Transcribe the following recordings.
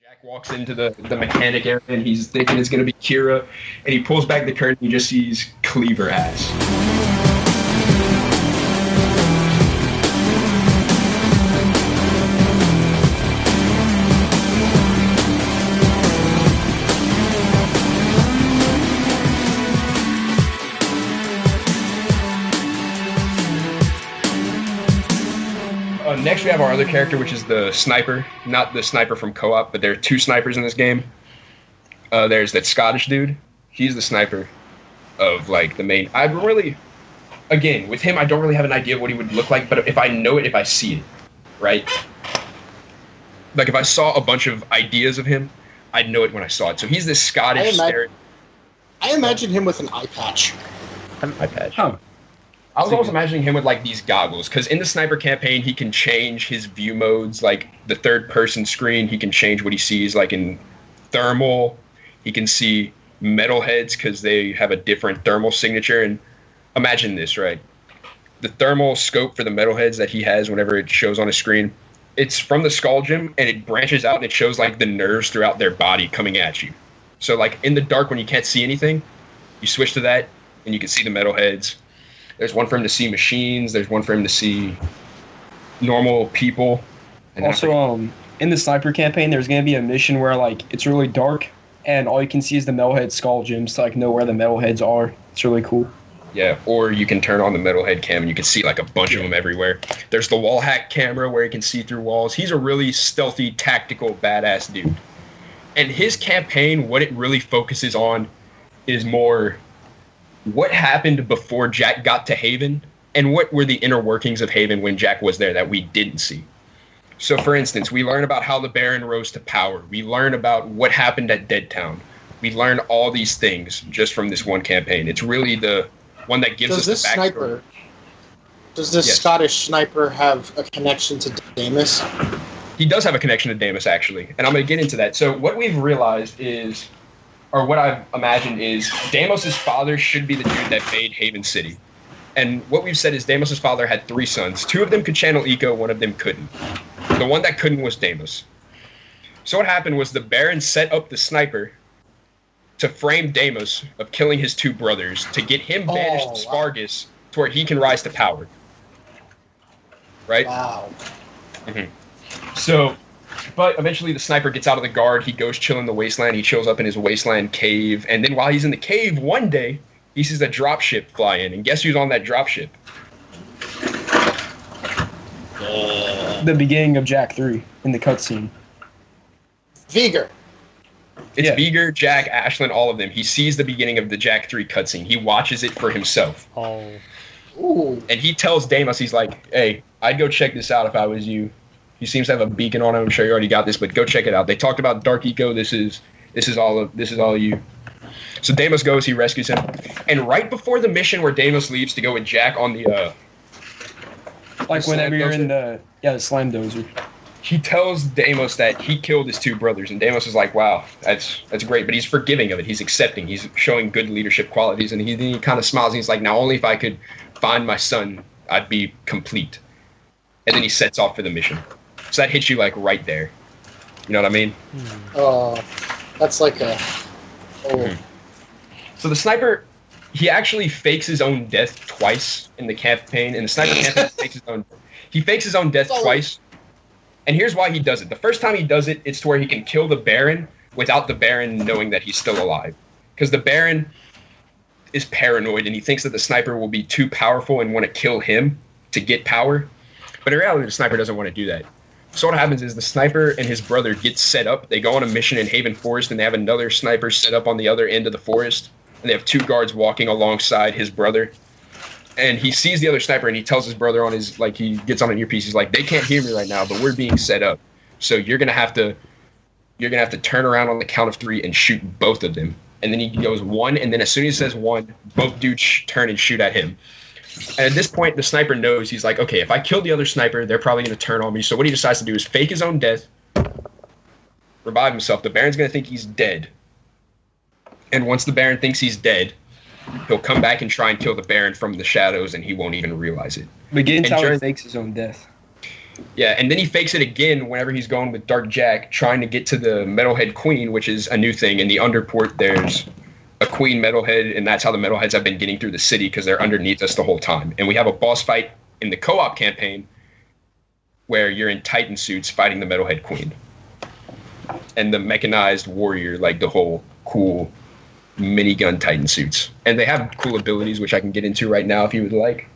Jack walks into the mechanic area and he's thinking it's going to be Kira, and he pulls back the curtain and he just sees Cleaver ass. Next, we have our other character, which is the sniper. Not the sniper from Co-op, but there are two snipers in this game. There's that Scottish dude. He's the sniper of, like, the main... Again, with him, I don't really have an idea of what he would look like, but if I know it, if I see it, right? Like, if I saw a bunch of ideas of him, I'd know it when I saw it. So he's this Scottish... I imagine him with an eye patch. An eye patch? Huh. I was always imagining him with, like, these goggles, because in the sniper campaign, he can change his view modes, like, the third-person screen, he can change what he sees, like, in thermal, he can see metalheads, because they have a different thermal signature, and imagine this, right? The thermal scope for the metalheads that he has whenever it shows on his screen, it's from the skull gem, and it branches out, and it shows, like, the nerves throughout their body coming at you. So, like, in the dark, when you can't see anything, you switch to that, and you can see the metalheads. There's one for him to see machines. There's one for him to see normal people. And also, in the sniper campaign, there's going to be a mission where, like, it's really dark, and all you can see is the metalhead skull gems to, like, know where the metalheads are. It's really cool. Yeah, or you can turn on the metalhead cam, and you can see, like, a bunch of them everywhere. There's the wall hack camera where you can see through walls. He's a really stealthy, tactical, badass dude. And his campaign, what it really focuses on is more... what happened before Jack got to Haven, and what were the inner workings of Haven when Jack was there that we didn't see. So, for instance, we learn about how the Baron rose to power. We learn about what happened at Deadtown. We learn all these things just from this one campaign. It's really the one that gives us the backstory. Does this Scottish sniper have a connection to Damus? He does have a connection to Damus, actually, and I'm going to get into that. So what we've realized is... or what I've imagined is Deimos' father should be the dude that made Haven City. And what we've said is Deimos' father had 3 sons. 2 of them could channel Eco, 1 of them couldn't. The one that couldn't was Deimos. So what happened was the Baron set up the sniper to frame Deimos of killing his 2 brothers to get him banished to Spargus to where he can rise to power. Right? Wow. Mm-hmm. So... but eventually the sniper gets out of the guard, he goes chill in the wasteland, he chills up in his wasteland cave, and then while he's in the cave, one day, he sees a dropship fly in, and guess who's on that dropship? The beginning of Jack 3, in the cutscene. Vigor. It's Vigor, Jack, Ashlyn, all of them. He sees the beginning of the Jack 3 cutscene. He watches it for himself. Oh. Ooh. And he tells Deimos, he's like, hey, I'd go check this out if I was you. He seems to have a beacon on him. I'm sure you already got this, but go check it out. They talked about Dark Eco. This is all you. So Deimos goes. He rescues him, and right before the mission where Deimos leaves to go with Jack on the like whenever you're in the slime dozer, he tells Deimos that he killed his 2 brothers, and Deimos is like, "Wow, that's great," but he's forgiving of it. He's accepting. He's showing good leadership qualities, and he kind of smiles. And he's like, "Now only if I could find my son, I'd be complete." And then he sets off for the mission. So that hits you, like, right there. You know what I mean? Oh, that's like a... oh. Mm-hmm. So the sniper, he actually fakes his own death twice in the campaign. In the sniper campaign, he fakes his own death twice. And here's why he does it. The first time he does it, it's to where he can kill the Baron without the Baron knowing that he's still alive. Because the Baron is paranoid, and he thinks that the sniper will be too powerful and want to kill him to get power. But in reality, the sniper doesn't want to do that. So what happens is the sniper and his brother get set up. They go on a mission in Haven Forest, and they have another sniper set up on the other end of the forest. And they have 2 guards walking alongside his brother. And he sees the other sniper, and he tells his brother on his, like, he gets on an earpiece. He's like, they can't hear me right now, but we're being set up. So you're gonna have to turn around on the count of 3 and shoot both of them. And then he goes 1, and then as soon as he says 1, both dudes turn and shoot at him. And at this point, the sniper knows. He's like, okay, if I kill the other sniper, they're probably going to turn on me. So what he decides to do is fake his own death, revive himself. The Baron's going to think he's dead. And once the Baron thinks he's dead, he'll come back and try and kill the Baron from the shadows, and he won't even realize it. Begin how he fakes his own death. Yeah, and then he fakes it again whenever he's going with Dark Jack, trying to get to the Metalhead Queen, which is a new thing. In the Underport, there's a Queen Metalhead, and that's how the Metalheads have been getting through the city, because they're underneath us the whole time. And we have a boss fight in the co-op campaign where you're in Titan suits fighting the Metalhead Queen. And the mechanized warrior, like the whole cool minigun Titan suits. And they have cool abilities, which I can get into right now if you would like.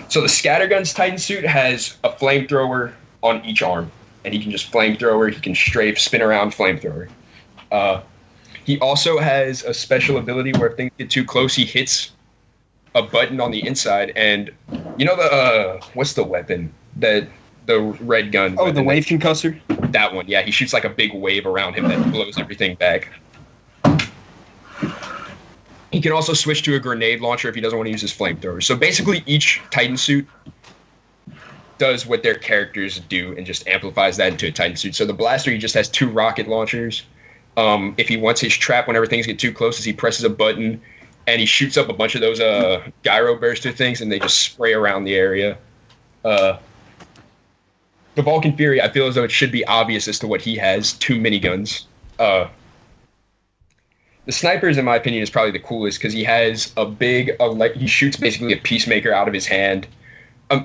So the Scattergun's Titan suit has a flamethrower on each arm, and he can just flamethrower, he can strafe, spin around, flamethrower. He also has a special ability where if things get too close, he hits a button on the inside, and you know the what's the weapon that the red gun? Oh, the wave concussor. That one, yeah. He shoots like a big wave around him that blows everything back. He can also switch to a grenade launcher if he doesn't want to use his flamethrower. So basically, each Titan suit does what their characters do and just amplifies that into a Titan suit. So the blaster, he just has 2 rocket launchers. If he wants his trap, whenever things get too close, he presses a button and he shoots up a bunch of those gyro burster things, and they just spray around the area. The Vulcan Fury, I feel as though it should be obvious as to what he has: 2 miniguns. The snipers, in my opinion, is probably the coolest because he has a big, he shoots basically a peacemaker out of his hand.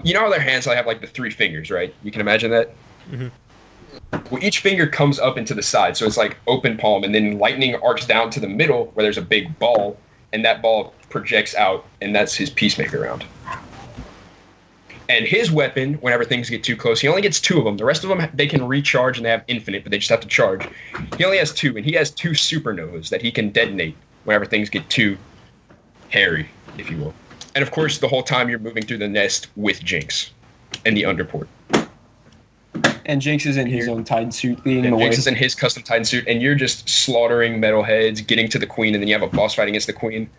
You know how their hands have like the 3 fingers, right? You can imagine that? Mm-hmm. Well, each finger comes up into the side, so it's like open palm, and then lightning arcs down to the middle where there's a big ball, and that ball projects out, and that's his peacemaker round. And his weapon, whenever things get too close, he only gets 2 of them. The rest of them, they can recharge and they have infinite, but they just have to charge. He only has 2, and he has 2 supernovas that he can detonate whenever things get too hairy, if you will. And of course, the whole time you're moving through the nest with Jinx and the Underport. And Jinx is in his own Titan suit, leading the way. Jinx is in his custom Titan suit, and you're just slaughtering metalheads, getting to the Queen, and then you have a boss fight against the Queen.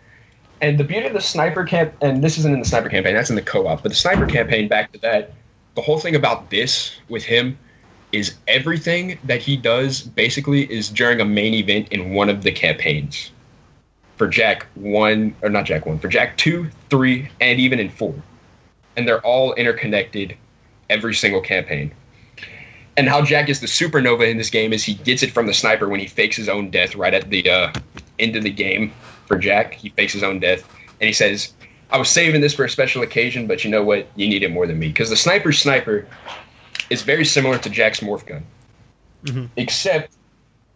And the beauty of the sniper camp, and this isn't in the sniper campaign, that's in the co-op, but the sniper campaign, back to that, the whole thing about this with him is everything that he does basically is during a main event in one of the campaigns. For Jack 1, or not Jack 1, for Jack 2, 3, and even in 4. And they're all interconnected every single campaign. And how Jack is the supernova in this game is he gets it from the sniper when he fakes his own death right at the end of the game. For Jack, he fakes his own death, and he says, I was saving this for a special occasion, but you know what? You need it more than me. Because the sniper is very similar to Jack's morph gun. Mm-hmm. Except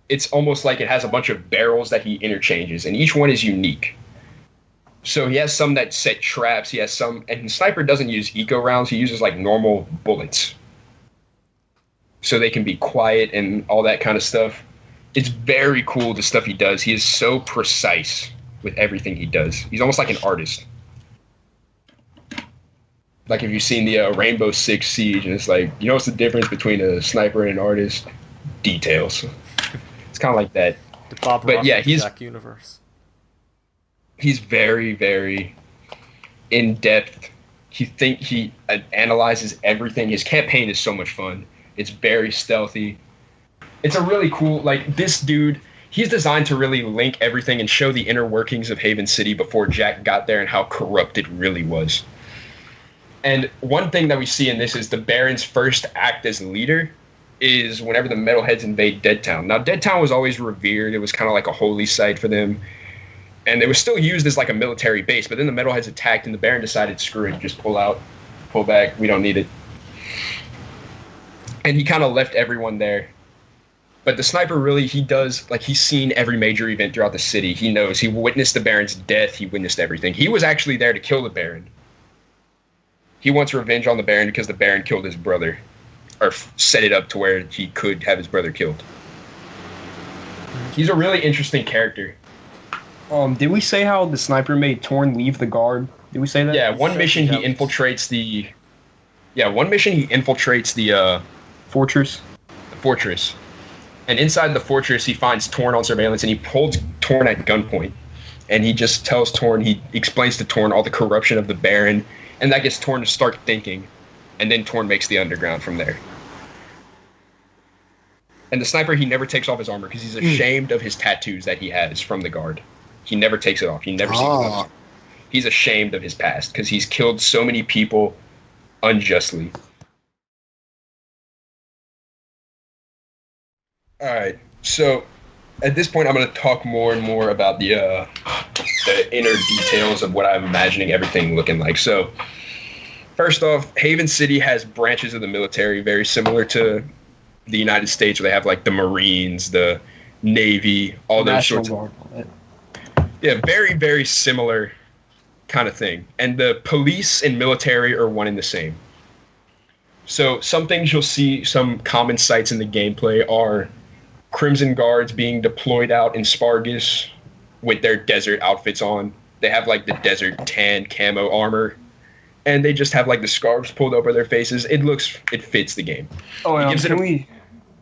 it's almost like it has a bunch of barrels that he interchanges, and each one is unique. So he has some that set traps, he has some, and the sniper doesn't use eco rounds, he uses like normal bullets. So they can be quiet and all that kind of stuff. It's very cool, the stuff he does. He is so precise with everything he does. He's almost like an artist. Like if you've seen the Rainbow Six Siege, and it's like, you know what's the difference between a sniper and an artist? Details. It's kind of like that. The Bob But Ross yeah, of he's Jack universe. He's very, very in depth. He analyzes everything. His campaign is so much fun. It's very stealthy. It's a really cool, like, this dude, he's designed to really link everything and show the inner workings of Haven City before Jack got there and how corrupt it really was. And one thing that we see in this is the Baron's first act as leader is whenever the Metalheads invade Deadtown. Now, Deadtown was always revered. It was kind of like a holy site for them. And it was still used as like a military base, but then the Metalheads attacked and the Baron decided, screw it, just pull back, we don't need it. And he kind of left everyone there. But the sniper really, he does, like, he's seen every major event throughout the city. He knows. He witnessed the Baron's death. He witnessed everything. He was actually there to kill the Baron. He wants revenge on the Baron because the Baron killed his brother. Or set it up to where he could have his brother killed. He's a really interesting character. Did we say how the sniper made Torn leave the guard? Did we say that? Yeah, one mission he infiltrates the fortress. The fortress. And inside the fortress, he finds Torn on surveillance, and he holds Torn at gunpoint. And he just tells Torn, he explains to Torn all the corruption of the Baron, and that gets Torn to start thinking. And then Torn makes the underground from there. And the sniper, he never takes off his armor because he's ashamed of his tattoos that he has from the guard. He never takes it off. He never sees it off. He's ashamed of his past because he's killed so many people unjustly. All right, so at this point, I'm going to talk more and more about the inner details of what I'm imagining everything looking like. So, first off, Haven City has branches of the military very similar to the United States, where they have like the Marines, the Navy, all those sorts of. Yeah, very, very similar kind of thing. And the police and military are one and the same. So some things you'll see, some common sights in the gameplay are Crimson Guards being deployed out in Spargus with their desert outfits on. They have like the desert tan camo armor, and they just have like the scarves pulled over their faces. It fits the game. Oh,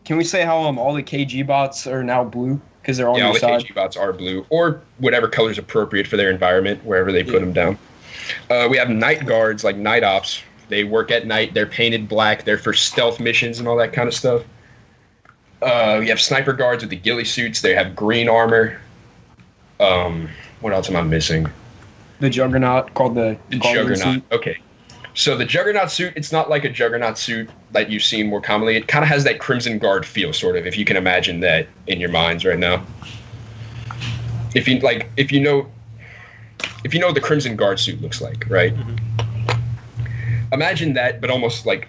can we say how all the KG bots are now blue because they're on your side? Yeah, all the KG bots are blue, or whatever color is appropriate for their environment, wherever they put them down. We have night guards, like night ops. They work at night. They're painted black. They're for stealth missions and all that kind of stuff. We have sniper guards with the ghillie suits. They have green armor. What else am I missing? The Juggernaut, called the Juggernaut. Suit. Okay. So the Juggernaut suit, it's not like a Juggernaut suit that you've seen more commonly. It kind of has that Crimson Guard feel, sort of, if you can imagine that in your minds right now. If you know what the Crimson Guard suit looks like, right? Mm-hmm. Imagine that, but almost like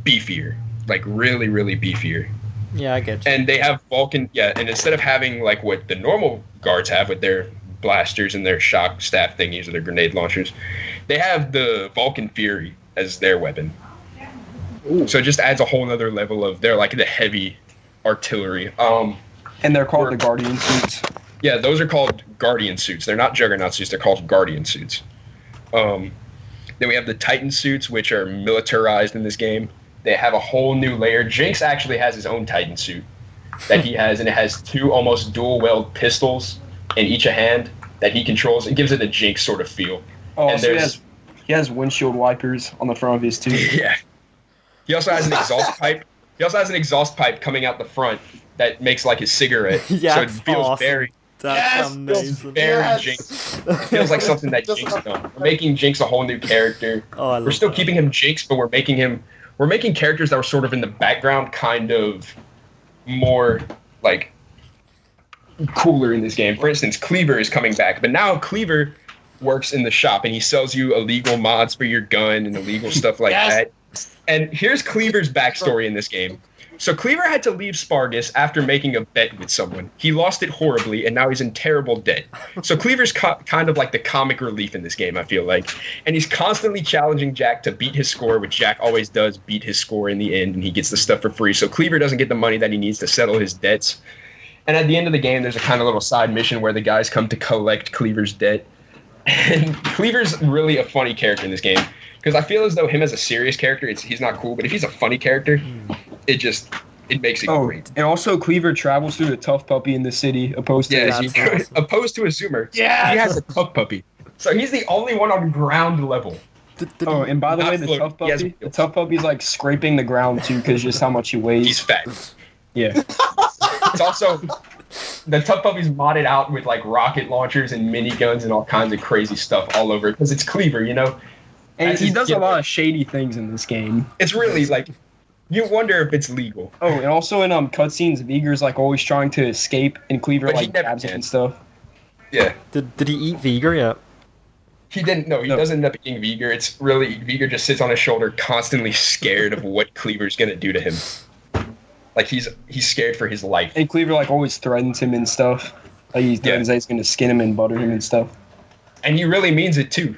beefier, like really, really beefier. Yeah, I get you. And they have Vulcan, and instead of having like what the normal guards have with their blasters and their shock staff thingies or their grenade launchers, they have the Vulcan Fury as their weapon. Ooh. So it just adds a whole nother level of, they're like the heavy artillery. And they're called the Guardian suits. Yeah, those are called Guardian suits. They're not Juggernaut suits, they're called Guardian suits. Then we have the Titan suits, which are militarized in this game. They have a whole new layer. Jinx actually has his own Titan suit that he has, and it has two almost dual-weld pistols in each a hand that he controls. It gives it a Jinx sort of feel. Oh, and so he has windshield wipers on the front of his too. Yeah. He also has an exhaust pipe. He also has an exhaust pipe coming out the front that makes like his cigarette. Yeah, so it feels awesome. very... That's amazing. Very Jinx. It feels like something that Jinx done. We're making Jinx a whole new character. Oh, we're still keeping him Jinx, but we're making characters that were sort of in the background, kind of more like cooler in this game. For instance, Cleaver is coming back, but now Cleaver works in the shop and he sells you illegal mods for your gun and illegal stuff like that. And here's Cleaver's backstory in this game. So Cleaver had to leave Spargus after making a bet with someone. He lost it horribly, and now he's in terrible debt. So Cleaver's kind of like the comic relief in this game, I feel like. And he's constantly challenging Jack to beat his score, which Jack always does beat his score in the end, and he gets the stuff for free. So Cleaver doesn't get the money that he needs to settle his debts. And at the end of the game, there's a kind of little side mission where the guys come to collect Cleaver's debt. And Cleaver's really a funny character in this game. Because I feel as though him as a serious character, he's not cool. But if he's a funny character, it makes it great. And also Cleaver travels through a tough puppy in the city, opposed to opposed to a Zoomer. Yeah, he has a tough puppy. So he's the only one on ground level. Oh, and by the way, the tough puppy's like scraping the ground too, because just how much he weighs. He's fat. Yeah. It's also the tough puppy's modded out with like rocket launchers and miniguns and all kinds of crazy stuff all over it because it's Cleaver, you know. And he does a lot of shady things in this game. It's really like, you wonder if it's legal. Oh, and also in cutscenes, Viger's like always trying to escape, and Cleaver like grabs him and stuff. Yeah. Did he eat Viger yet? He didn't. No, he doesn't end up eating Viger. It's really, Viger just sits on his shoulder, constantly scared of what Cleaver's gonna do to him. Like he's scared for his life. And Cleaver like always threatens him and stuff. Like he threatens that he's gonna skin him and butter him and stuff. And he really means it too.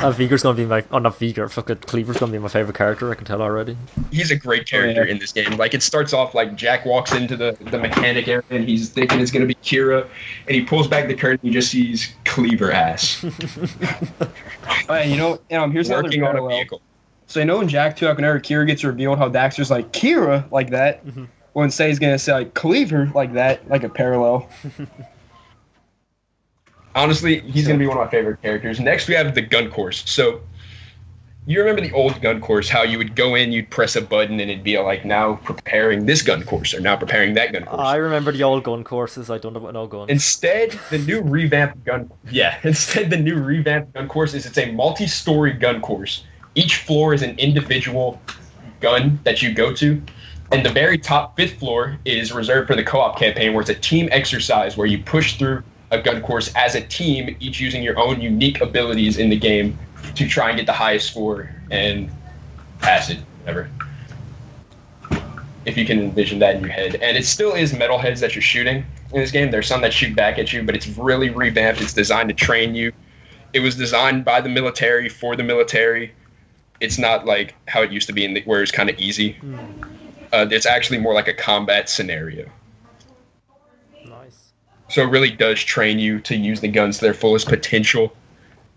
Viger's gonna be not Viger, fucking Cleaver's gonna be my favorite character, I can tell already. He's a great character in this game. Like, it starts off like Jack walks into the mechanic area and he's thinking it's gonna be Kira, and he pulls back the curtain and he just sees Cleaver ass. Here's working another on a vehicle. So in Jack 2, whenever Kira gets revealed, how Daxter's like, Kira, like that. Mm-hmm. Well, instead he's gonna say like Cleaver, like that, like a parallel. Honestly, he's going to be one of my favorite characters. Next, we have the gun course. So, you remember the old gun course, how you would go in, you'd press a button, and it'd be like, now preparing this gun course, or now preparing that gun course. I remember the old gun courses. I don't know about no guns. Instead, the new revamped gun course is it's a multi-story gun course Each floor is an individual gun that you go to. And the very top 5th floor is reserved for the co-op campaign, where it's a team exercise where you push through a gun course as a team, each using your own unique abilities in the game to try and get the highest score and pass it, whatever. If you can envision that in your head. And it still is metalheads that you're shooting in this game. There's some that shoot back at you, but it's really revamped. It's designed to train you. It was designed by the military for the military. It's not like how it used to be where it's kind of easy. It's actually more like a combat scenario. Nice. So it really does train you to use the guns to their fullest potential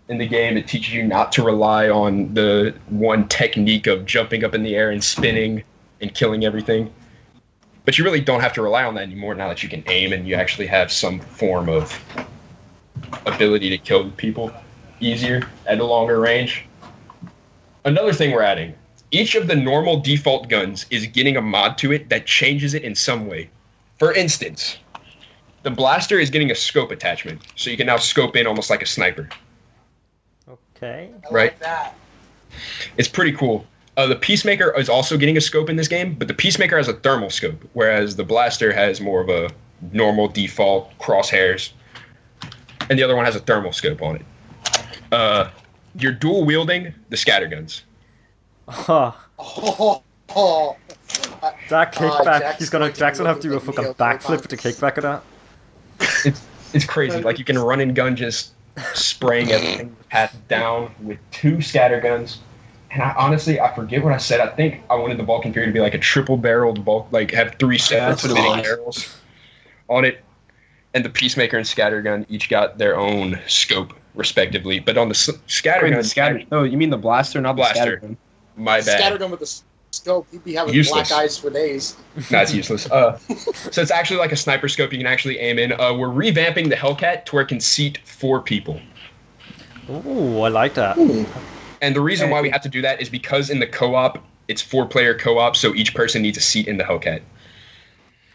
in the game. It teaches you not to rely on the one technique of jumping up in the air and spinning and killing everything. But you really don't have to rely on that anymore now that you can aim and you actually have some form of ability to kill people easier at a longer range. Another thing we're adding. Each of the normal default guns is getting a mod to it that changes it in some way. For instance, the blaster is getting a scope attachment, so you can now scope in almost like a sniper. Okay. Right? Like that. It's pretty cool. The Peacemaker is also getting a scope in this game, but the Peacemaker has a thermal scope, whereas the blaster has more of a normal default crosshairs, and the other one has a thermal scope on it. You're dual wielding the scatterguns. Huh. Oh. That kickback, Jack's Jack's gonna have to do a fucking backflip with the kickback of that. It's crazy. Like, you can run and gun just spraying everything path down with 2 scatterguns. And I forget what I said. I think I wanted the Vulcan Fury to be like a triple-barreled bulk, like have 3 separate spinning barrels on it. And the Peacemaker and Scattergun each got their own scope, respectively. But on the Scattergun... No, you mean the blaster, not blaster. the Scattergun. My bad. Scattergun with the scope, he'd be having Useless. black eyes for days. That's useless. So it's actually like a sniper scope you can actually aim in. We're revamping the Hellcat to where it can seat 4 people. Ooh, I like that. And the reason why we have to do that is because in the co-op, it's 4-player co-op, so each person needs a seat in the Hellcat.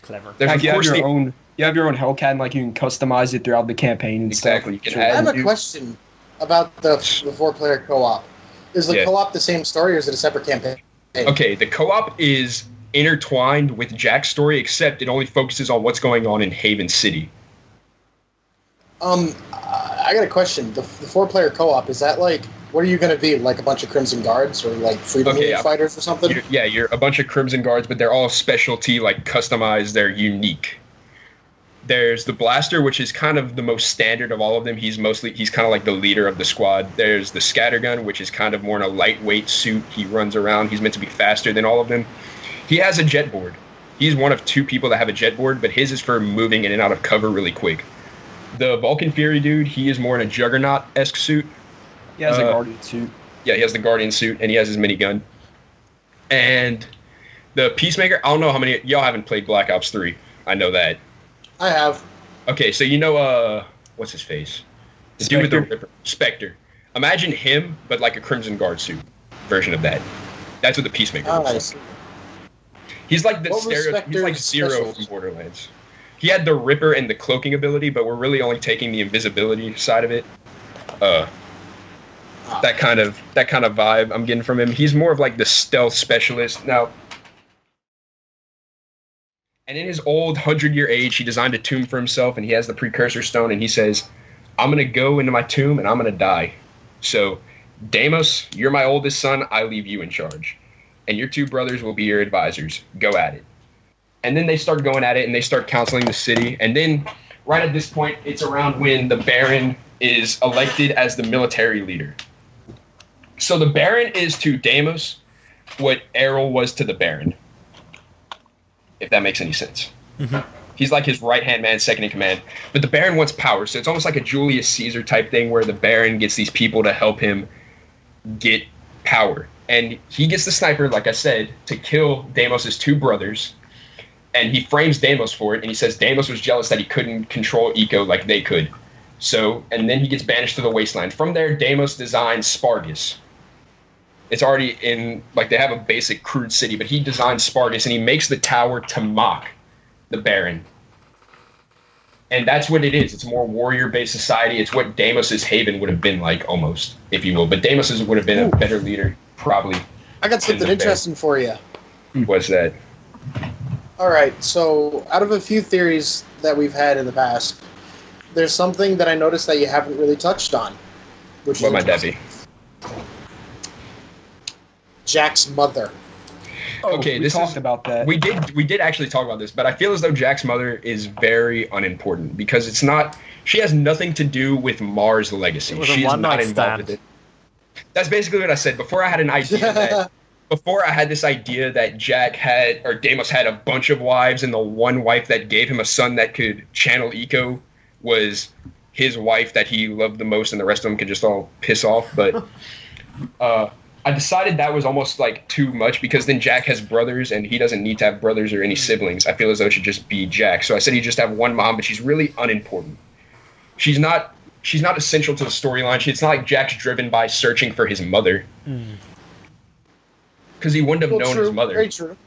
Clever. There's, of You have course, you have your own Hellcat, and like you can customize it throughout the campaign and Exactly. stuff. You can I add- have a question about the 4-player co-op. Is the Yeah. co-op the same story, or is it a separate campaign? Okay, the co-op is intertwined with Jack's story, except it only focuses on what's going on in Haven City. I got a question. The 4-player co-op, is that like, what are you going to be, like a bunch of Crimson Guards or like Freedom League fighters or something? You're a bunch of Crimson Guards, but they're all specialty, like customized, they're unique. There's the Blaster, which is kind of the most standard of all of them. He's kind of like the leader of the squad. There's the Scattergun, which is kind of more in a lightweight suit. He runs around. He's meant to be faster than all of them. He has a jet board. He's one of 2 people that have a jet board, but his is for moving in and out of cover really quick. The Vulcan Fury dude, he is more in a Juggernaut-esque suit. He has a Guardian suit. Yeah, he has the Guardian suit, and he has his minigun. And the Peacemaker, I don't know how many... Y'all haven't played Black Ops 3. I know that. I have. Okay, so you know, what's his face? The dude with the Ripper. Spectre. Imagine him, but like a Crimson Guard suit version of that. That's what the Peacemaker looks like. He's like the he's like Zero from Borderlands. He had the Ripper and the cloaking ability, but we're really only taking the invisibility side of it. That kind of vibe I'm getting from him. He's more of like the stealth specialist. Now, and in his old 100-year age, he designed a tomb for himself, and he has the precursor stone, and he says, I'm going to go into my tomb, and I'm going to die. So, Deimos, you're my oldest son, I leave you in charge. And your 2 brothers will be your advisors. Go at it. And then they start going at it, and they start counseling the city. And then, right at this point, it's around when the Baron is elected as the military leader. So the Baron is to Deimos what Errol was to the Baron. If that makes any sense. Mm-hmm. He's like his right-hand man, second in command. But the Baron wants power, so it's almost like a Julius Caesar type thing where the Baron gets these people to help him get power. And he gets the sniper, like I said, to kill Deimos' 2 brothers. And he frames Deimos for it, and he says Deimos was jealous that he couldn't control Eco like they could. So, and then he gets banished to the wasteland. From there, Deimos designs Spargus. It's already in, like, they have a basic crude city, but he designs Spargus, and he makes the tower to mock the Baron. And that's what it is. It's a more warrior-based society. It's what Deimos' Haven would have been like, almost, if you will. But Deimos' would have been a better leader. probably. I got something interesting for you. What's that? All right, so out of a few theories that we've had in the past, there's something that I noticed that you haven't really touched on. What might that be? Jack's mother. Okay, we talked about that. We did actually talk about this, but I feel as though Jack's mother is very unimportant because it's not. She has nothing to do with Mars' legacy. She's not involved with it. That's basically what I said before. I had an idea that before I had this idea that Jack had or Deimos had a bunch of wives, and the one wife that gave him a son that could channel Eco was his wife that he loved the most, and the rest of them could just all piss off. But I decided that was almost like too much because then Jack has brothers and he doesn't need to have brothers or any siblings. I feel as though it should just be Jack. So I said he just have one mom, but she's really unimportant. She's not essential to the storyline. It's not like Jack's driven by searching for his mother. Because he wouldn't have known his mother. Very true.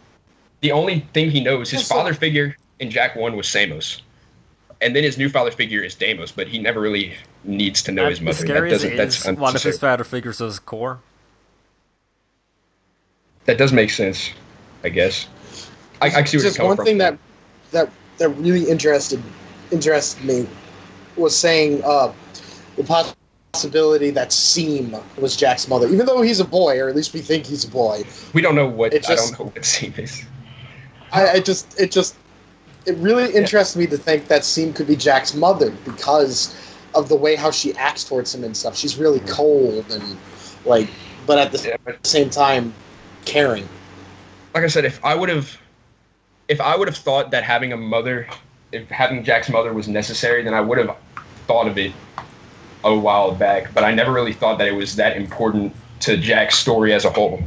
The only thing he knows, his father figure in Jack 1 was Samos. And then his new father figure is Deimos, but he never really needs to know his mother. That's one of his father figures is Core. That does make sense, I guess. I see where you're coming from. Just one thing that really interested me was saying the possibility that Seam was Jack's mother, even though he's a boy, or at least we think he's a boy. We don't know what. I don't know what Seam is. It really interests me to think that Seam could be Jack's mother because of the way how she acts towards him and stuff. She's really cold and but at the same time, caring. Like I said, if I would have thought that having Jack's mother was necessary, then I would have thought of it a while back. But I never really thought that it was that important to Jack's story as a whole.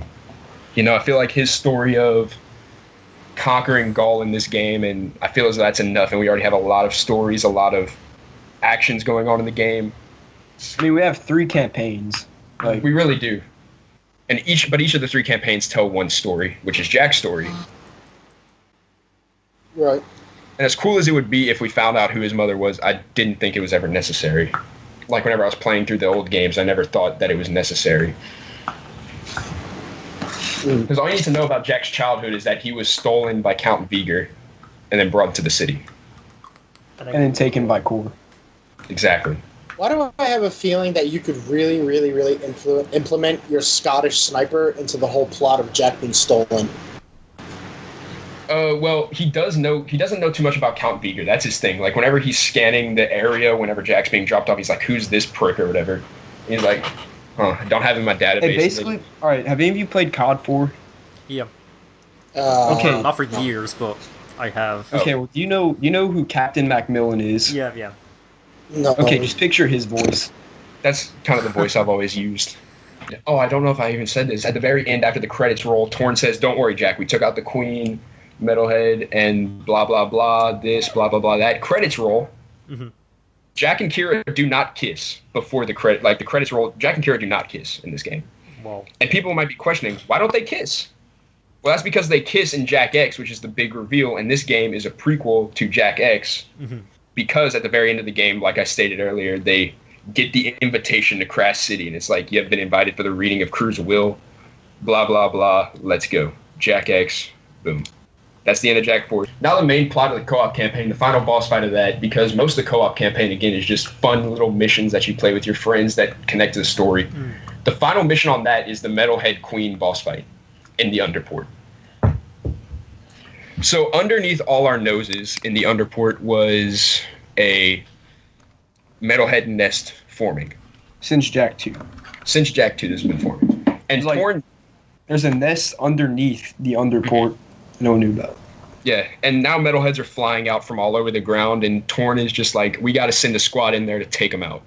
I feel like his story of conquering Gaul in this game, and I feel as though that's enough. And we already have a lot of stories, a lot of actions going on in the game. I mean, we have 3 campaigns. We really do. And each of the 3 campaigns tell one story, which is Jack's story. Right. And as cool as it would be if we found out who his mother was, I didn't think it was ever necessary. Like whenever I was playing through the old games, I never thought that it was necessary. Because all you need to know about Jack's childhood is that he was stolen by Count Viger and then brought to the city. And then taken by Core. Exactly. Why do I have a feeling that you could really, really, really implement your Scottish sniper into the whole plot of Jack being stolen? Well, he doesn't know too much about Count Viger. That's his thing. Like, whenever he's scanning the area, whenever Jack's being dropped off, he's like, who's this prick or whatever? And he's like, I don't have him in my database. Hey, basically, all right, have any of you played COD 4? Yeah. Okay. Not for years, but I have. Okay, well, do you know who Captain Macmillan is? Yeah. No. Okay, just picture his voice. That's kind of the voice I've always used. Oh, I don't know if I even said this. At the very end, after the credits roll, Torn says, "Don't worry, Jack. We took out the Queen, Metalhead, and blah, blah, blah, this, blah, blah, blah, that." Credits roll. Mm-hmm. Jack and Kira do not kiss before the credit. Like, the credits roll, Jack and Kira do not kiss in this game. Wow. And people might be questioning, why don't they kiss? Well, that's because they kiss in Jack X, which is the big reveal, and this game is a prequel to Jack X. Mm-hmm. Because at the very end of the game, like I stated earlier, they get the invitation to Crash City, and it's like, you have been invited for the reading of Crew's Will, blah, blah, blah, let's go. Jack X, boom. That's the end of Jack 4. Now the main plot of the co-op campaign, the final boss fight of that, because most of the co-op campaign, again, is just fun little missions that you play with your friends that connect to the story. The final mission on that is the Metalhead Queen boss fight in the Underport. So underneath all our noses in the Underport was a Metalhead nest forming. Since Jack 2. Since Jack 2, this has been forming. And Torn... There's a nest underneath the Underport no one knew about. Yeah, and now Metalheads are flying out from all over the ground, and Torn is just like, we got to send a squad in there to take them out.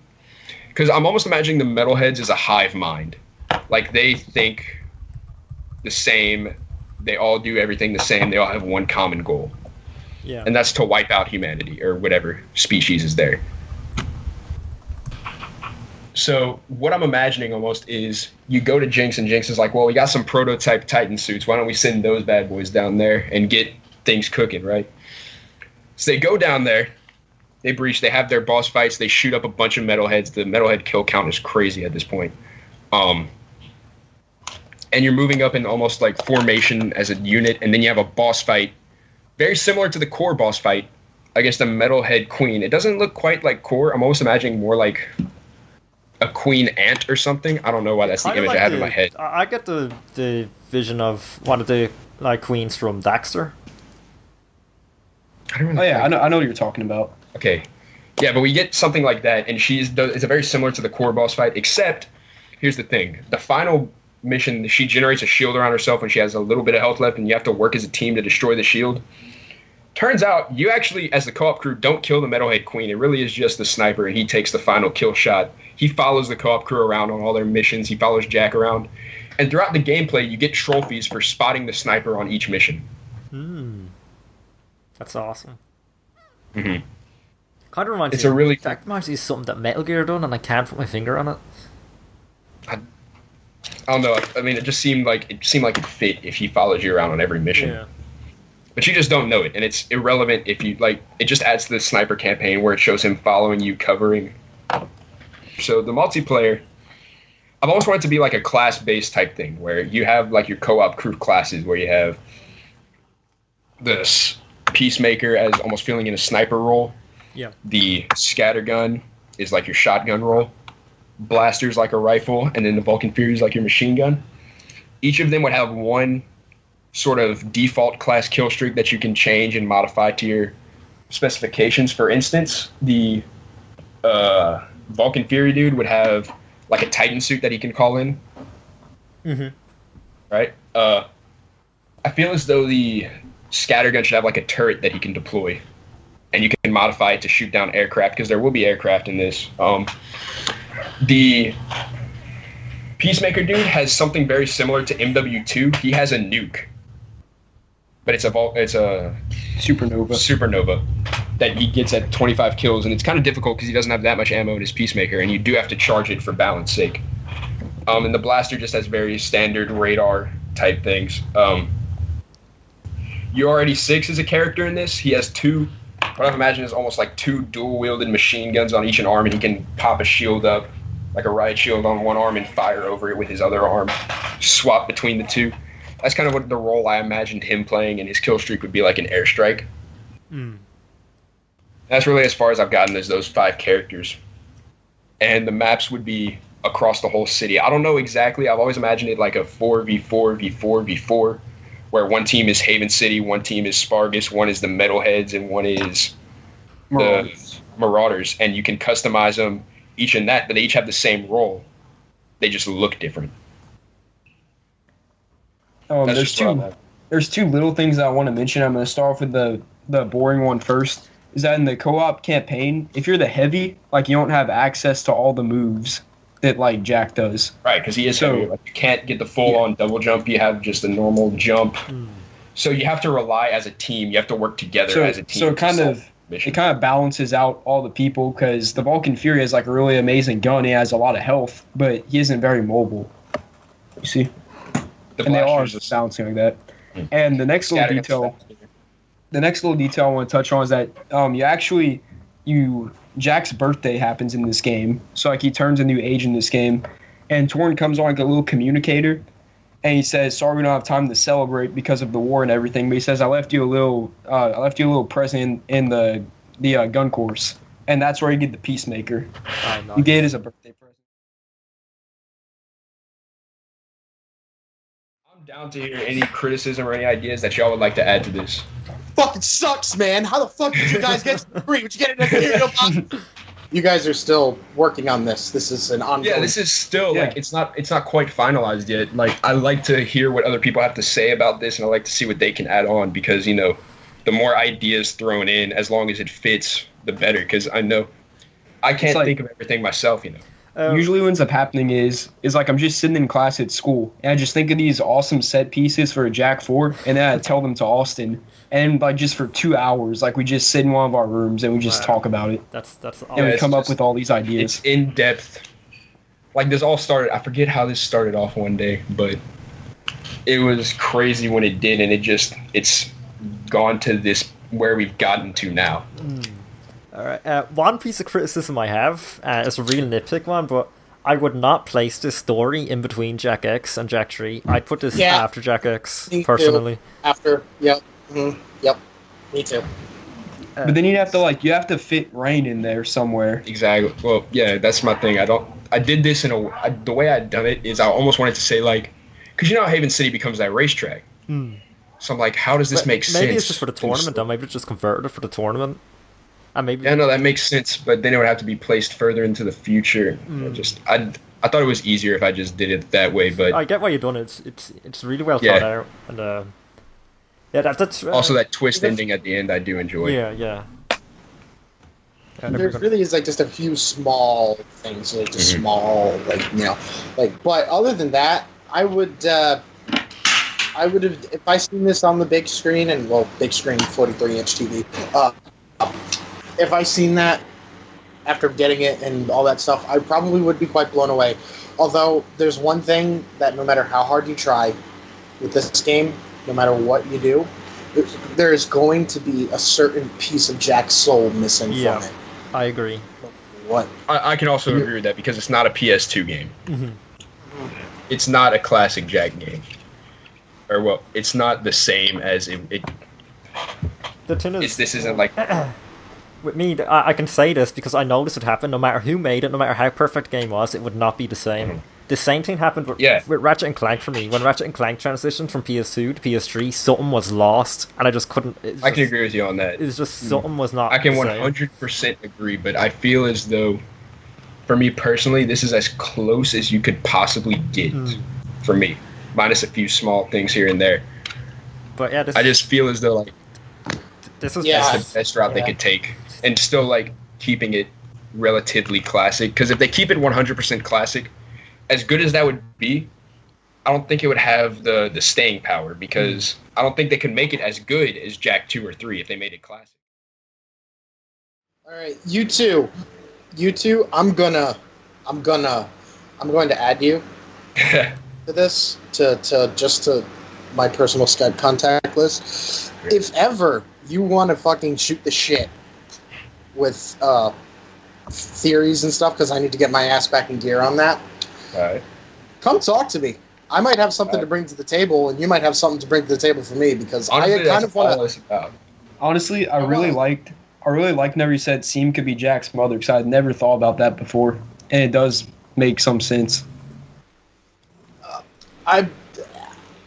Because I'm almost imagining the Metalheads as a hive mind. Like, they think the same... They all do everything the same. They all have one common goal. Yeah. And that's to wipe out humanity or whatever species is there. So what I'm imagining almost is you go to Jinx and Jinx is like, well, we got some prototype Titan suits. Why don't we send those bad boys down there and get things cooking, right? So they go down there. They breach. They have their boss fights. They shoot up a bunch of Metalheads. The Metalhead kill count is crazy at this point. and you're moving up in almost like formation as a unit, and then you have a boss fight, very similar to the core boss fight against a Metalhead Queen. It doesn't look quite like core. I'm almost imagining more like a queen ant or something. I don't know why that's the image I have in my head. I get the vision of one of the like queens from Daxter. I know what you're talking about. Okay, yeah, but we get something like that, and it's a very similar to the core boss fight. Except, here's the thing: the final mission, she generates a shield around herself when she has a little bit of health left, and you have to work as a team to destroy the shield. Turns out, you actually, as the co-op crew, don't kill the Metalhead Queen. It really is just the sniper, and he takes the final kill shot. He follows the co-op crew around on all their missions. He follows Jack around. And throughout the gameplay, you get trophies for spotting the sniper on each mission. That's awesome. Mm-hmm. Kind of reminds me. That reminds me of something that Metal Gear done, and I can't put my finger on it. I don't know. I mean, it seemed like it fit if he follows you around on every mission. Yeah. But you just don't know it, and it's irrelevant if you like. It just adds to the sniper campaign where it shows him following you, covering. So the multiplayer, I've always wanted it to be like a class-based type thing where you have like your co-op crew classes where you have this Peacemaker as almost feeling in a sniper role. Yeah. The scattergun is like your shotgun role. Blaster's like a rifle, and then the Vulcan Fury is like your machine gun. Each of them would have one sort of default class kill streak that you can change and modify to your specifications. For instance, the Vulcan Fury dude would have like a Titan suit that he can call in. Mm-hmm. Right? I feel as though the scattergun should have like a turret that he can deploy. And you can modify it to shoot down aircraft, because there will be aircraft in this. The Peacemaker dude has something very similar to MW2. He has a nuke. But it's a supernova that he gets at 25 kills, and it's kind of difficult because he doesn't have that much ammo in his Peacemaker, and you do have to charge it for balance sake. And the Blaster just has very standard radar type things. URD6 is a character in this. He has what I've imagined is almost like two dual-wielded machine guns on each arm, and he can pop a shield up, like a riot shield on one arm, and fire over it with his other arm, swap between the two. That's kind of what the role I imagined him playing, and his kill streak would be like an airstrike. That's really as far as I've gotten as those 5 characters. And the maps would be across the whole city. I don't know exactly. I've always imagined it like a 4v4v4v4, where one team is Haven City, one team is Spargus, one is the Metalheads, and one is the Marauders. And you can customize them each in that, but they each have the same role. They just look different. There's two little things that I want to mention. I'm going to start off with the boring one first. Is that in the co-op campaign, if you're the heavy, like you don't have access to all the moves that like Jack does. Right, because he is heavy. Like, you can't get the full-on double jump. You have just a normal jump. So you have to rely as a team. You have to work together as a team. So it kind of balances out all the people, because the Vulcan Fury has like a really amazing gun. He has a lot of health, but he isn't very mobile. You see? And they are just balancing like that. And the next little detail I want to touch on is that Jack's birthday happens in this game. So like he turns a new age in this game, and Torn comes on like a little communicator, and he says, "Sorry, we don't have time to celebrate because of the war and everything." But he says, "I left you a little present in the gun course," and that's where you get the Peacemaker. Oh, nice. You get it as a birthday present. I'm down to hear any criticism or any ideas that y'all would like to add to this. Fucking sucks, man. How the fuck did you guys get to free? Would you get it in a cereal box? You guys are still working on this. This is an ongoing. Yeah, this is still like it's not quite finalized yet. Like, I like to hear what other people have to say about this, and I like to see what they can add on, because the more ideas thrown in, as long as it fits, the better. Because I know I can't think of everything myself. Usually what ends up happening is like I'm just sitting in class at school, and I just think of these awesome set pieces for a Jack 4, and then I tell them to Austin, and like just for 2 hours, like we just sit in one of our rooms and we just talk about it. That's and we come up with all these ideas. It's in depth. Like, this all started, I forget how this started off one day, but it was crazy when it did, and it's gone to this where we've gotten to now. Alright, one piece of criticism I have, it's a real nitpick one, but I would not place this story in between Jack X and Jack 3. I'd put this after Jack X, Me personally. Too. After, yep. Mm-hmm. Yep. Me too. But then you have to fit Rain in there somewhere. Exactly. Well, yeah, that's my thing. I did this the way I'd done it is I almost wanted to say, like, because you know how Haven City becomes that racetrack. So I'm like, how does this make sense? Maybe it's just for the tournament, though. Maybe it's just converted it for the tournament. And maybe... Yeah, no, that makes sense, but then it would have to be placed further into the future. I thought it was easier if I just did it that way, but... I get why you've done it. It's really well thought out. And, yeah, that's... also, that twist ending at the end I do enjoy. Yeah. There really is, like, just a few small things, like, just small, like, you know, like, but other than that, I would have, if I seen this on the big screen, and, well, big screen, 43-inch TV, if I seen that after getting it and all that stuff, I probably would be quite blown away. Although, there's one thing that no matter how hard you try with this game, no matter what you do, there is going to be a certain piece of Jack's soul missing from it. I agree. What? I can also agree with that because it's not a PS2 game. It's not a classic Jack game. Or, well, it's not the same as it the thing is, this isn't like... With me, I can say this because I know this would happen. No matter who made it, no matter how perfect the game was, it would not be the same. The same thing happened with Ratchet and Clank for me. When Ratchet and Clank transitioned from PS2 to PS3, something was lost, and I just couldn't... I can agree with you on that. It's just something was not I can the 100% agree, but I feel as though, for me personally, this is as close as you could possibly get for me, minus a few small things here and there. But yeah, I just feel as though, like, this is that's the best route they could take, and still, like, keeping it relatively classic, because if they keep it 100% classic, as good as that would be, I don't think it would have the staying power, because I don't think they could make it as good as Jack 2 or 3 if they made it classic. All right, you two, I'm going to add you to this to my personal Skype contact list. Great. If ever you want to fucking shoot the shit with theories and stuff, because I need to get my ass back in gear on that. All right. Come talk to me. I might have something to bring to the table, and you might have something to bring to the table for me, because honestly, I kind of want to... Honestly, I really liked whenever you said Seam could be Jack's mother, because I'd never thought about that before, and it does make some sense.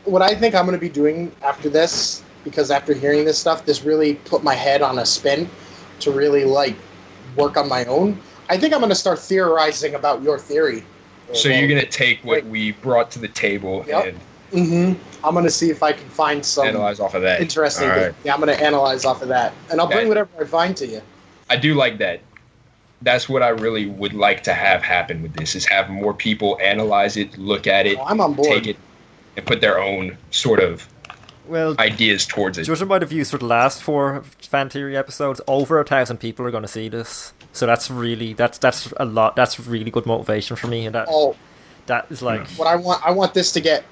What I think I'm going to be doing after this, because after hearing this stuff, this really put my head on a spin to really, like, work on my own. I think I'm going to start theorizing about your theory. So you're going to take what we brought to the table and... I'm going to see if I can find some... Analyze off of that. Interesting thing. Yeah, I'm going to analyze off of that. And I'll bring whatever I find to you. I do like that. That's what I really would like to have happen with this, is have more people analyze it, look at it, I'm on board. Take it, and put their own sort of ideas towards it. Judging by the views for the last 4 fan theory episodes, over 1,000 people are going to see this. So that's a lot. That's really good motivation for me, and that is like what I want. I want this to get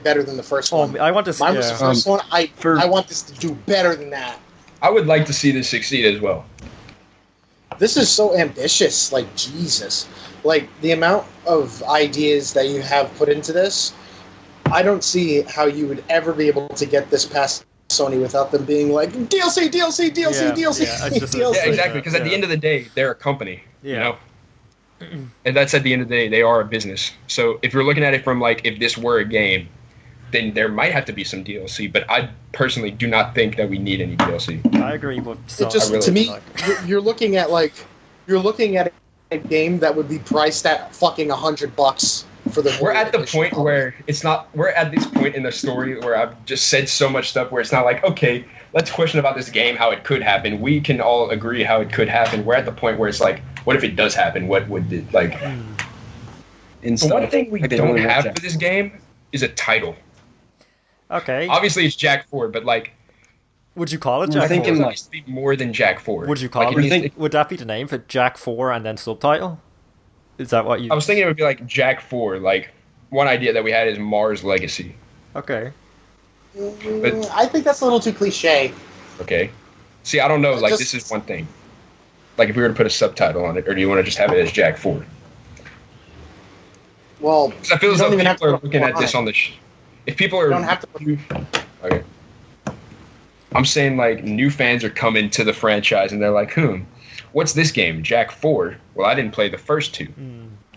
better than the first one. I want this. Mine was the first one. I want this to do better than that. I would like to see this succeed as well. This is so ambitious. Like, Jesus, like the amount of ideas that you have put into this. I don't see how you would ever be able to get this past Sony without them being like DLC. Yeah, exactly. Because at the end of the day, they're a company. You know, and that's at the end of the day, they are a business. So if you're looking at it from like, if this were a game, then there might have to be some DLC. But I personally do not think that we need any DLC. I agree, but to me, you're looking at a game that would be priced at fucking $100 for the. We're at the point where it's not. We're at this point in the story where I've just said so much stuff where it's not like, okay, let's question about this game, how it could happen. We can all agree how it could happen. We're at the point where it's like, what if it does happen? What would it like? The one thing we don't have for this game is a title. Okay. Obviously, it's Jack 4, but like, would you call it Jack 4? It needs to be more than Jack 4. Would you call it? Would that be the name for Jack 4 and then subtitle? Is that what you... I was thinking it would be like Jack 4. Like, one idea that we had is Mars Legacy. Okay. But, I think that's a little too cliche. Okay. See, I don't know. Like, this is one thing. Like, if we were to put a subtitle on it, or do you want to just have it as Jack 4? Well, 'Cause I feel as though people are looking at this on the. If people are, you don't have to. Okay. I'm saying like new fans are coming to the franchise and they're like, what's this game? Jak 4? Well, I didn't play the first two.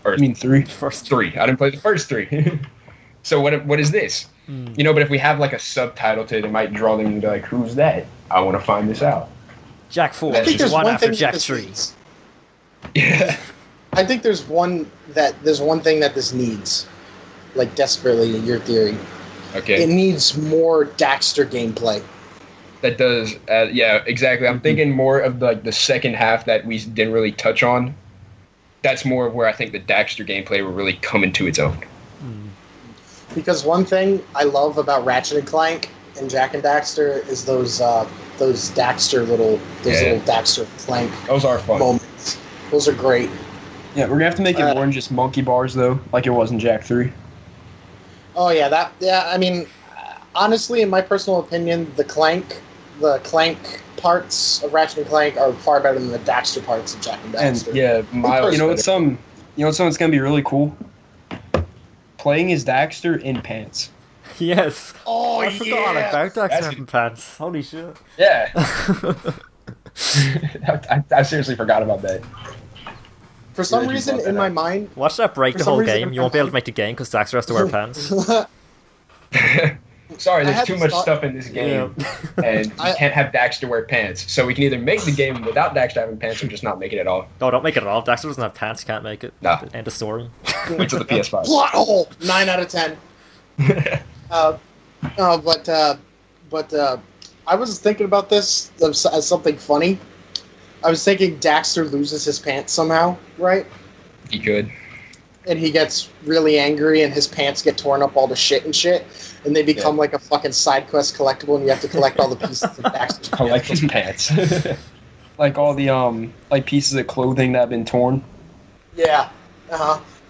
Or I mean 3. First 3. I didn't play the first 3. So what is this? You know, but if we have like a subtitle to it, it might draw them to be like, who's that? I want to find this out. Jak 4. I think there's one after thing Jak that 3. Yeah. I think there's one thing that this needs, like desperately in your theory. Okay. It needs more Daxter gameplay. That does, yeah, exactly. I'm thinking more of the second half that we didn't really touch on. That's more of where I think the Daxter gameplay will really come into its own. Because one thing I love about Ratchet and Clank and Jak and Daxter is those Daxter little Daxter Clank. Those are fun moments. Those are great. Yeah, we're gonna have to make it more than just monkey bars though, like it was in Jak 3. Oh yeah, I mean, honestly, in my personal opinion, the Clank parts of Ratchet and Clank are far better than the Daxter parts of Jak and Daxter. And yeah, you know what's something's gonna be really cool? Playing as Daxter in pants. Yes. Oh, I forgot about Daxter in pants. Holy shit. Yeah. I seriously forgot about that. For some reason, in my mind... Watch that break the whole game. You won't be able to make the game because Daxter has to wear pants. Sorry, there's too much stuff in this game, and you can't have Daxter wear pants. So we can either make the game without Daxter having pants or just not make it at all. No, don't make it at all. Daxter doesn't have pants, can't make it. Nah. End of story. Wait till the PS5. Plot hole! 9 out of 10. But I was thinking about this as something funny. I was thinking Daxter loses his pants somehow, right? He could. And he gets really angry, and his pants get torn up all to shit, and they become like a fucking side quest collectible, and you have to collect all the pieces of Daxter's collect his pants. Like all the like pieces of clothing that have been torn. Yeah.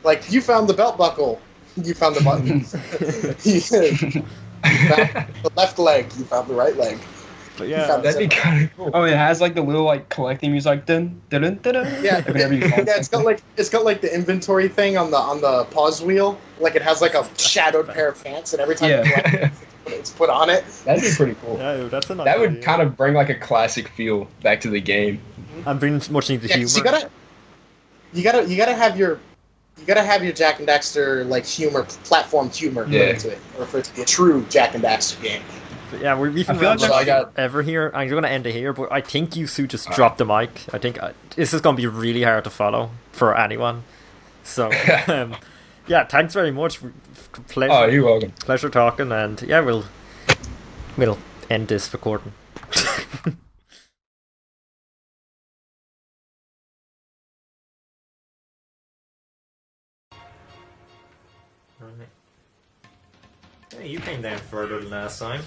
Like, you found the belt buckle. You found the buttons. You found the left leg. You found the right leg. But yeah, that'd be kind of cool. Oh, it has like the little like collecting music, like dun dun dun dun. Yeah, it's got like the inventory thing on the pause wheel. Like, it has like a shadowed pair of pants, and every time you collect, it's put on it. That'd be pretty cool. Yeah, that's a nice that would idea. kind of bring like a classic feel back to the game. I'm bringing much into humor. So you gotta have your Jak and Daxter like platform humor into it, or for it to be a true Jak and Daxter game. But yeah, we've been ever here. I'm going to end it here, but I think you two just dropped the mic. I think this is going to be really hard to follow for anyone. So, yeah, thanks very much. Pleasure. Oh, you're welcome. Pleasure talking, and yeah, we'll end this recording. Hey, you came down further than last time.